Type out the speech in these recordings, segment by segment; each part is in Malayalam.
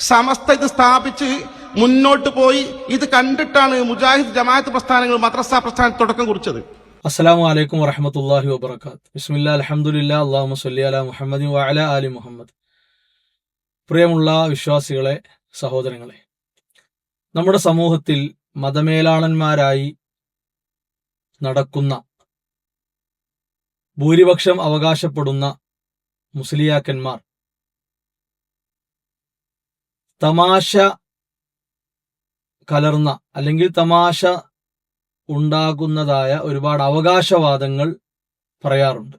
സമസ്ത ഇത് സ്ഥാപിച്ച് മുന്നോട്ട് പോയി. ഇത് കണ്ടിട്ടാണ് മുജാഹിദ് ജമാഅത്ത് പ്രസ്ഥാനങ്ങൾ മദ്രസ പ്രസ്ഥാനം തുടക്കം കുറിച്ചത്. അസ്സലാമു അലൈക്കും വറഹ്മത്തുള്ളാഹി വബറകാതുഹു. ബിസ്മില്ലാഹിൽ അൽഹംദുലില്ലാഹി അല്ലാഹുമ്മ സ്വല്ലി അലാ മുഹമ്മദിൻ വഅലാ ആലി മുഹമ്മദ്. പ്രിയമുള്ള വിശ്വാസികളെ, സഹോദരങ്ങളെ, നമ്മുടെ സമൂഹത്തിൽ മതമേലാളന്മാരായി നടക്കുന്ന ഭൂരിപക്ഷം അവകാശപ്പെടുന്ന മുസ്ലിയാക്കന്മാർ തമാശ കലർന്ന അല്ലെങ്കിൽ തമാശ ഉണ്ടാകുന്നതായ ഒരുപാട് അവകാശവാദങ്ങൾ പറയാറുണ്ട്.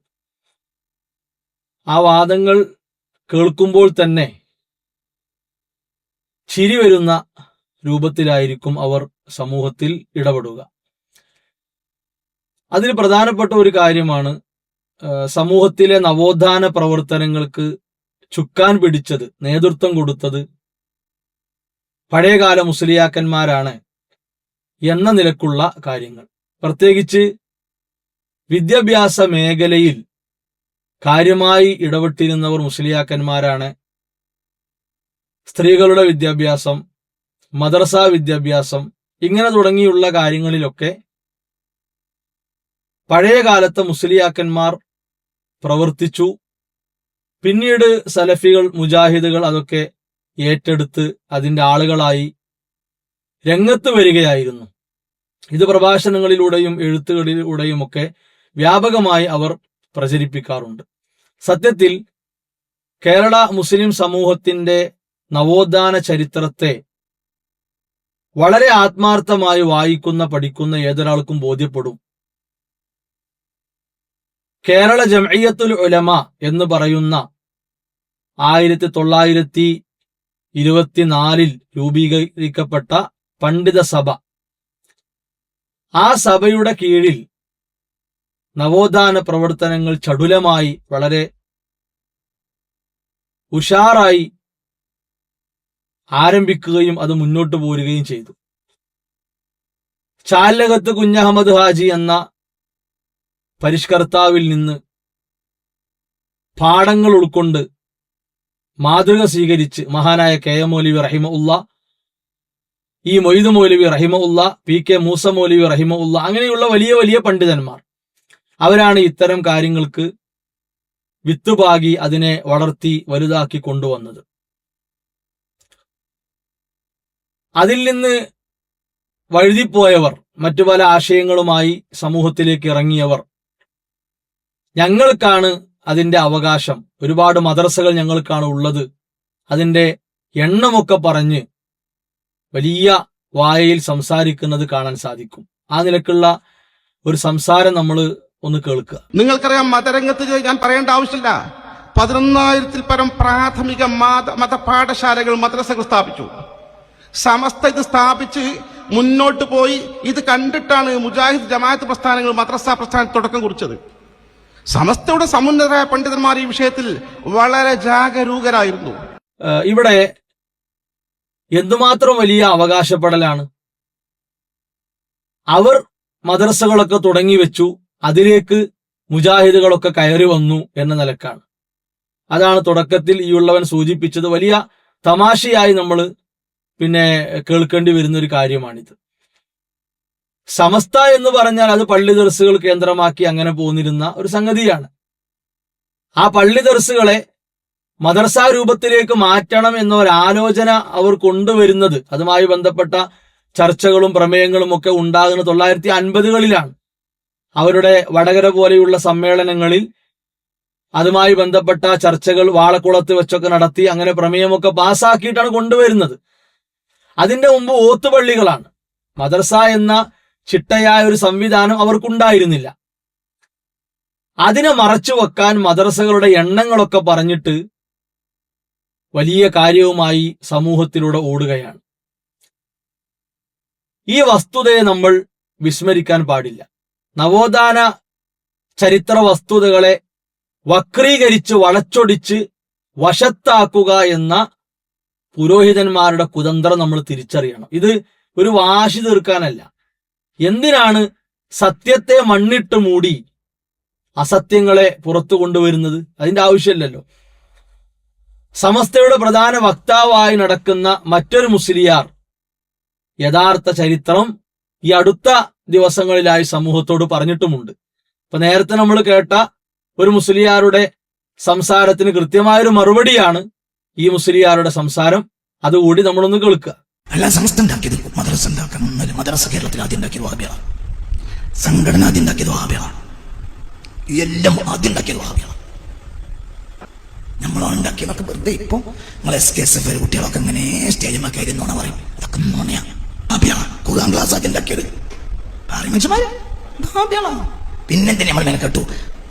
ആ വാദങ്ങൾ കേൾക്കുമ്പോൾ തന്നെ ചിരി വരുന്ന രൂപത്തിലായിരിക്കും അവർ സമൂഹത്തിൽ ഇടപെടുക. അതിൽ പ്രധാനപ്പെട്ട ഒരു കാര്യമാണ് സമൂഹത്തിലെ നവോത്ഥാന പ്രവർത്തനങ്ങൾക്ക് ചുക്കാൻ പിടിച്ചത്, നേതൃത്വം കൊടുത്തത് പഴയകാല മുസ്ലിയാക്കന്മാരാണ് എന്ന നിലക്കുള്ള കാര്യങ്ങൾ. പ്രത്യേകിച്ച് വിദ്യാഭ്യാസ മേഖലയിൽ കാര്യമായി ഇടപെട്ടിരുന്നവർ മുസ്ലിയാക്കന്മാരാണ്. സ്ത്രീകളുടെ വിദ്യാഭ്യാസം, മദ്രസ വിദ്യാഭ്യാസം, ഇങ്ങനെ തുടങ്ങിയുള്ള കാര്യങ്ങളിലൊക്കെ പഴയ കാലത്തെ മുസ്ലിയാക്കന്മാർ പ്രവർത്തിച്ചു. പിന്നീട് സലഫികൾ, മുജാഹിദുകൾ അതൊക്കെ ഏറ്റെടുത്ത് അതിന്റെ ആളുകളായി രംഗത്ത് വരികയായിരുന്നു. ഇത് പ്രഭാഷണങ്ങളിലൂടെയും എഴുത്തുകളിലൂടെയും ഒക്കെ വ്യാപകമായി അവർ പ്രചരിപ്പിക്കാറുണ്ട്. സത്യത്തിൽ കേരള മുസ്ലിം സമൂഹത്തിന്റെ നവോത്ഥാന ചരിത്രത്തെ വളരെ ആത്മാർത്ഥമായി വായിക്കുന്ന, പഠിക്കുന്ന ഏതൊരാൾക്കും ബോധ്യപ്പെടും. കേരള ജംഇയ്യത്തുൽ ഉലമ എന്ന് പറയുന്ന 1924 രൂപീകരിക്കപ്പെട്ട പണ്ഡിത സഭ, ആ സഭയുടെ കീഴിൽ നവോത്ഥാന പ്രവർത്തനങ്ങൾ ചടുലമായി, വളരെ ഉഷാറായി ആരംഭിക്കുകയും അത് മുന്നോട്ട് പോരുകയും ചെയ്തു. ചാലകത്ത് കുഞ്ഞഹമ്മദ് ഹാജി എന്ന പരിഷ്കർത്താവിൽ നിന്ന് പാഠങ്ങൾ ഉൾക്കൊണ്ട് മാതൃക സ്വീകരിച്ച് മഹാനായ KM മൗലവി റഹിമഉള്ള, ഈ മൊയ്ദ് മൗലവി റഹിമഉള്ള, PK മൂസ മൗലവി റഹിമഉള്ള, അങ്ങനെയുള്ള വലിയ വലിയ പണ്ഡിതന്മാർ, അവരാണ് ഇത്തരം കാര്യങ്ങൾക്ക് വിത്തുപാകി അതിനെ വളർത്തി വലുതാക്കി കൊണ്ടുവന്നത്. അതിൽ നിന്ന് വഴുതിപ്പോയവർ, മറ്റു പല ആശയങ്ങളുമായി സമൂഹത്തിലേക്ക് ഇറങ്ങിയവർ, ഞങ്ങൾക്കാണ് അതിന്റെ അവകാശം, ഒരുപാട് മദ്രസകൾ ഞങ്ങൾക്കാണ് ഉള്ളത്, അതിന്റെ എണ്ണമൊക്കെ പറഞ്ഞ് വലിയ വായയിൽ സംസാരിക്കുന്നത് കാണാൻ സാധിക്കും. ആ നിലക്കുള്ള ഒരു സംസാരം നമ്മൾ ഒന്ന് കേൾക്കുക. നിങ്ങൾക്കറിയാം, മതരംഗത്ത് ഞാൻ പറയേണ്ട ആവശ്യമില്ല, 11,000-ൽ പരം പ്രാഥമിക മതപാഠശാലകൾ, മദ്രസകൾ സ്ഥാപിച്ചു. സമസ്ത ഇത് സ്ഥാപിച്ച് മുന്നോട്ട് പോയി. ഇത് കണ്ടിട്ടാണ് മുജാഹിദ് ജമാഅത്ത് പ്രസ്ഥാനങ്ങൾ മദ്രസ പ്രസ്ഥാനം തുടക്കം കുറിച്ചത്. സമസ്തയുടെ സമുന്നതരായ പണ്ഡിതന്മാർ ഈ വിഷയത്തിൽ വളരെ ജാഗരൂകരായിരുന്നു. ഇവിടെ എന്തുമാത്രം വലിയ അവകാശപ്പെടലാണ്. അവർ മദ്രസകളൊക്കെ തുടങ്ങി വെച്ചു, അതിലേക്ക് മുജാഹിദുകളൊക്കെ കയറി വന്നു എന്ന നിലക്കാണ്. അതാണ് തുടക്കത്തിൽ ഈ ഉള്ളവൻ സൂചിപ്പിച്ചത്. വലിയ തമാശയായി നമ്മൾ പിന്നെ കേൾക്കേണ്ടി വരുന്ന ഒരു കാര്യമാണിത്. സമസ്ത എന്ന് പറഞ്ഞാൽ അത് പള്ളി ദർസുകൾ കേന്ദ്രമാക്കി അങ്ങനെ പോന്നിരുന്ന ഒരു സംഗതിയാണ്. ആ പള്ളി ദർസുകളെ മദ്രസ രൂപത്തിലേക്ക് മാറ്റണം എന്ന ഒരാലോചന അവർ കൊണ്ടുവരുന്നത്, അതുമായി ബന്ധപ്പെട്ട ചർച്ചകളും പ്രമേയങ്ങളും ഒക്കെ ഉണ്ടാകുന്ന 1950കളിലാണ്. അവരുടെ വടകര പോലെയുള്ള സമ്മേളനങ്ങളിൽ അതുമായി ബന്ധപ്പെട്ട ചർച്ചകൾ വാളക്കുളത്ത് വെച്ചൊക്കെ നടത്തി അങ്ങനെ പ്രമേയമൊക്കെ പാസ്സാക്കിയിട്ടാണ് കൊണ്ടുവരുന്നത്. അതിന്റെ മുമ്പ് ഓത്തുപള്ളികളാണ്. മദ്രസ എന്ന ചിട്ടയായ ഒരു സംവിധാനം അവർക്കുണ്ടായിരുന്നില്ല. അതിനെ മറച്ചു വെക്കാൻ മദ്രസകളുടെ എണ്ണങ്ങളൊക്കെ പറഞ്ഞിട്ട് വലിയ കാര്യവുമായി സമൂഹത്തിലൂടെ ഓടുകയാണ്. ഈ വസ്തുതയെ നമ്മൾ വിസ്മരിക്കാൻ പാടില്ല. നവോത്ഥാന ചരിത്ര വസ്തുതകളെ വക്രീകരിച്ച് വളച്ചൊടിച്ച് വശത്താക്കുക എന്ന പുരോഹിതന്മാരുടെ കുതന്ത്രം നമ്മൾ തിരിച്ചറിയണം. ഇത് ഒരു വാശി തീർക്കാനല്ല. എന്തിനാണ് സത്യത്തെ മണ്ണിട്ട് മൂടി അസത്യങ്ങളെ പുറത്തു കൊണ്ടുവരുന്നത്? അതിന്റെ ആവശ്യമില്ലല്ലോ. സമസ്തയുടെ പ്രധാന വക്താവായി നടക്കുന്ന മറ്റൊരു മുസ്ലിയാർ യഥാർത്ഥ ചരിത്രം ഈ അടുത്ത ദിവസങ്ങളിലായി സമൂഹത്തോട് പറഞ്ഞിട്ടുമുണ്ട്. ഇപ്പൊ നേരത്തെ നമ്മൾ കേട്ട ഒരു മുസ്ലിയാരുടെ സംസാരത്തിന് കൃത്യമായൊരു മറുപടിയാണ് ഈ മുസ്ലിയാരുടെ സംസാരം. അതുകൂടി നമ്മളൊന്ന് കേൾക്കുക. അല്ല, സമസ്ത ഉണ്ടാക്കിയത് മദ്രസ ഉണ്ടാക്കണം. മദ്രസ കേരളത്തിൽ ആദ്യം ഉണ്ടാക്കിയത് വഹാബികളാണ്. സംഘടന ആദ്യം ഉണ്ടാക്കിയത് വഹാബികളാണ്. എല്ലാം ആദ്യം ഉണ്ടാക്കിയത് വഹാബികളാണ്. നമ്മളാണ് ഉണ്ടാക്കിയതൊക്കെ വെറുതെ. ഇപ്പൊ നമ്മൾ SKSF കുട്ടികളൊക്കെ ഇങ്ങനെ സ്റ്റേജിൽ കയറി നോണ പറയും. അതൊക്കെ നോണയാണ്. വഹാബികളാണ് ഖുർആൻ ക്ലാസ് ആദ്യം ഉണ്ടാക്കിയത്. മനുഷ്യന്മാര് വഹാബികളാണ്. പിന്നെന്തിനാ നമ്മൾ മെനക്കെട്ടു?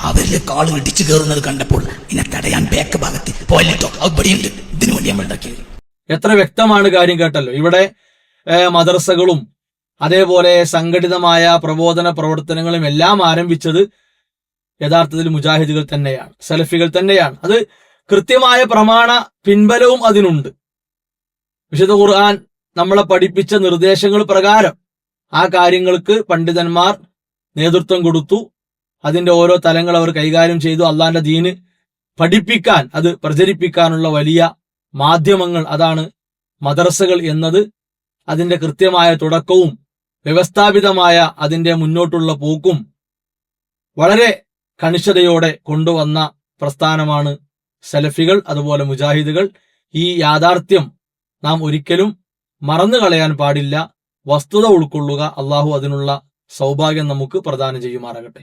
അവരിലെ കാളുകൾ ഇടിച്ചു കയറുന്നത് കണ്ടപ്പോൾ ഇതിനെ തടയാൻ ബാക്ക് ഭാഗത്ത് പോയിട്ടോ അവിടെയുണ്ട്. ഇതിനു വേണ്ടി നമ്മൾ ഉണ്ടാക്കിയത്. എത്ര വ്യക്തമാണ് കാര്യം, കേട്ടല്ലോ. ഇവിടെ മദ്രസകളും അതേപോലെ സംഘടിതമായ പ്രബോധന പ്രവർത്തനങ്ങളും എല്ലാം ആരംഭിച്ചത് യഥാർത്ഥത്തിൽ മുജാഹിദുകൾ തന്നെയാണ്, സലഫികൾ തന്നെയാണ്. അത് കൃത്യമായ പ്രമാണ പിൻബലവും അതിനുണ്ട്. വിശുദ്ധ ഖുർആൻ നമ്മളെ പഠിപ്പിച്ച നിർദ്ദേശങ്ങൾ പ്രകാരം ആ കാര്യങ്ങൾക്ക് പണ്ഡിതന്മാർ നേതൃത്വം കൊടുത്തു. അതിന്റെ ഓരോ തലങ്ങൾ അവർ കൈകാര്യം ചെയ്തു. അള്ളാന്റെ ദീന് പഠിപ്പിക്കാൻ, അത് പ്രചരിപ്പിക്കാനുള്ള വലിയ മാധ്യമങ്ങൾ, അതാണ് മദ്രസകൾ എന്നത്. അതിന്റെ കൃത്യമായ തുടക്കവും വ്യവസ്ഥാപിതമായ അതിന്റെ മുന്നോട്ടുള്ള പോക്കും വളരെ കണിശതയോടെ കൊണ്ടുവന്ന പ്രസ്ഥാനമാണ് സലഫികൾ, അതുപോലെ മുജാഹിദുകൾ. ഈ യാഥാർത്ഥ്യം നാം ഒരിക്കലും മറന്നു കളയാൻ പാടില്ല. വസ്തുത ഉൾക്കൊള്ളുക. അള്ളാഹു അതിനുള്ള സൗഭാഗ്യം നമുക്ക് പ്രദാനം ചെയ്യുമാറാകട്ടെ.